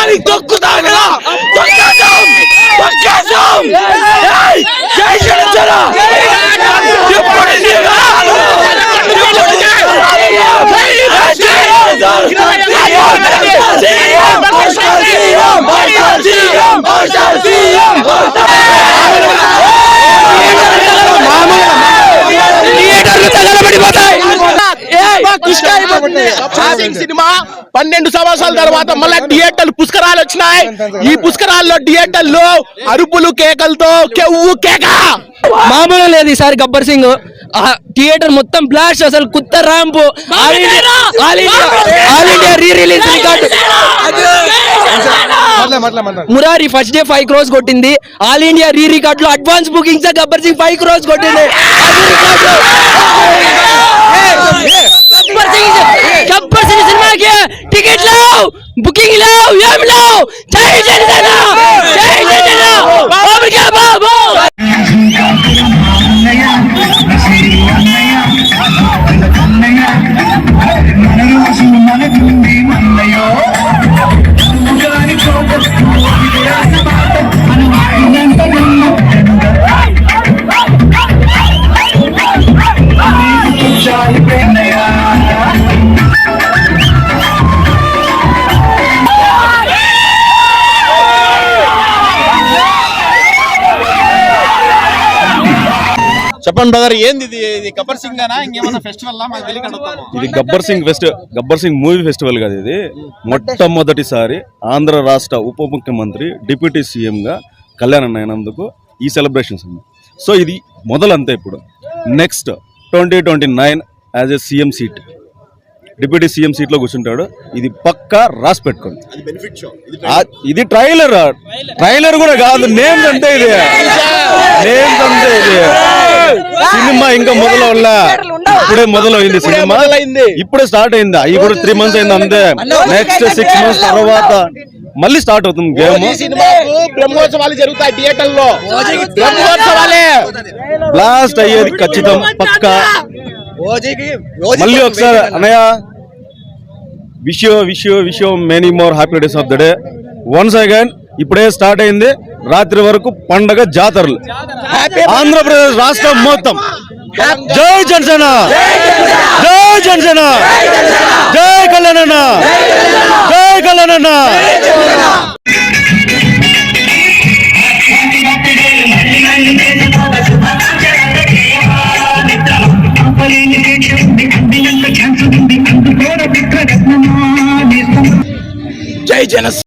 కానీ తొక్కుతాం కదా, తొక్కేసాం. జై జనసేన. సినిమా 12 సంవత్సరాల తర్వాత మళ్ళీ థియేటర్లు పుష్కరాలు వచ్చినాయి. ఈ పుష్కరాల్లో థియేటర్లు అరుపులు కేకలతో కెవ్వు కేక మామూలు లేదు. ఈసారి గబ్బర్ సింగ్ థియేటర్ మొత్తం బ్లాస్ట్, అసలు కుత్త ramp, all India re release record. Murari first day 5 crores కొట్టింది. ఆల్ ఇండియా రీ రికార్డ్ లో advance bookings Gabbar Singh 5 crores కొట్టింది. గబ్బర్ సింగ్ సినిమాకి టికెట్ లేవు, బుకింగ్ లేవు, ఏం లేవు. జై జనసేన, జై జనసేన. బాబు చెప్పండి బ్రదర్, ఏంది ఇది గబ్బర్ సింగ్ అనా ఇంకేమన్నా ఫెస్టివల్ మాకు తెలియక అడుగుతాము. ఇది గబ్బర్ సింగ్ మూవీ ఫెస్టివల్ కాదు. ఇది మొట్టమొదటిసారి ఆంధ్ర రాష్ట్ర ఉప ముఖ్యమంత్రి డిప్యూటీ సీఎం గా కళ్యాణ్ అయినందుకు ఈ సెలబ్రేషన్స్ ఉన్నాయి. సో ఇది మొదలంతా. ఇప్పుడు next 2029 as a CM seat, deputy CM seat లో కూర్చుంటాడు. ఇది పక్కా రాసి పెట్టుకోండి. ఇది ట్రైలర్ కూడా కాదు, నేమ్స్ అంటే ఇది సినిమా ఇంకా మొదలవల్ల. ఇప్పుడే మొదలైంది సినిమా, ఇప్పుడే స్టార్ట్ అయింది. అవి కూడా 3 months అయింది అంతే. నెక్స్ట్ 6 months తర్వాత మళ్ళీ స్టార్ట్ అవుతుంది గేమ్. బ్రహ్మోత్సవాలు జరుగుతాయి థియేటర్ లో, బ్రహ్మోత్సవాలే బ్లాస్ట్ అయ్యేది ఖచ్చితం, పక్కా. మళ్ళీ ఒకసారి అన్నయ్య, wish you many more happy days of the day once again. ఇప్పుడే స్టార్ట్ అయింది, రాత్రి వరకు పండగ జాతరలు ఆంధ్రప్రదేశ్ రాష్ట్రం మొత్తం. జై జనసేన, జై జనసేన, జై కళ్యాణ్, జై కళ్యాణ్. జై జనసేన.